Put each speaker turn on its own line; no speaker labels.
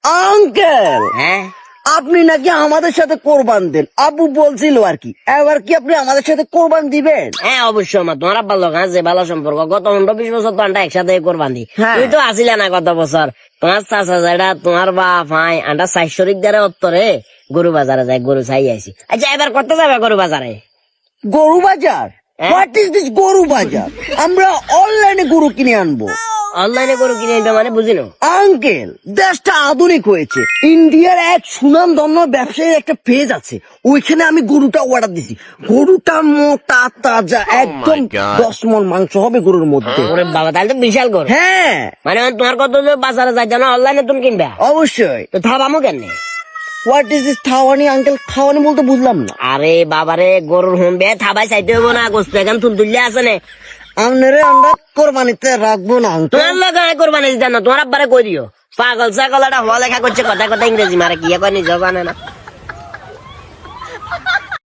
Uncle
হ্যাঁ
আপনি নাকি আমাদের সাথে কোরবান দেন, আব্বু বলছিল আর কি। এবার কি আপনি আমাদের সাথে কোরবান দিবেন?
হ্যাঁ অবশ্যই আমার তোমার আব্বার লোক আছে ভালো সম্পর্ক, গত 19-20 বছর তো আমরা একসাথে কোরবান দিই।
হ্যাঁ।
তুই তো আসিলে না গত বছর, তোমার চাচা যেটা তোমার বাপ হাই আন্ডা 4 শরিক দ্বারা উত্তরে গরু বাজারে যায়, গরু চাই আইছি। আচ্ছা এবার করতে যাবে গরু বাজারে?
গরু বাজার?
হ্যাঁ?
হোয়াট ইজ দিস গরু বাজার? আমরা অনলাইনে গরু কিনে আনবো।
অনলাইনে গরু কিনে নিবে মানে বুঝিনো?
আঙ্কেল দেশটা আধুনিক হয়েছে, ইন্ডিয়ার এক সুনামধন্য ব্যবসায়ীর একটা পেজ আছে, ওইখানে আমি গরুটা অর্ডার দিছি। গরুটা মোটা তাজা, একদম 10 মণ মাংস হবে গরুর মধ্যে।
ওরে বাবা তাহলে তো বিশাল গরু।
হ্যাঁ
মানে তোমার কত বাজারে যাই জানো, অনলাইনে তুমি কিনবে
অবশ্যই।
তো থাবামো কেন?
হোয়াট ইজ দিস থাওয়ানি আঙ্কেল? থাওয়ানি বলতে বুঝলাম না।
আরে বাবারে গরুর হোমবে থাবাই চাইতে হবো না, গোস্ত এখন তুলতুল্লে আছে না।
আপনারে আমরা কোরবানিতে রাখবো না আঙ্কেল।
তোমার লোক কোরবানি দিতে না, তোমার আব্বারে কই দিও। পাগল ছাগল একটা হওয়া লেখা করছে, কথা কথা ইংরেজি মারে কি কয় নিজেও জানে না।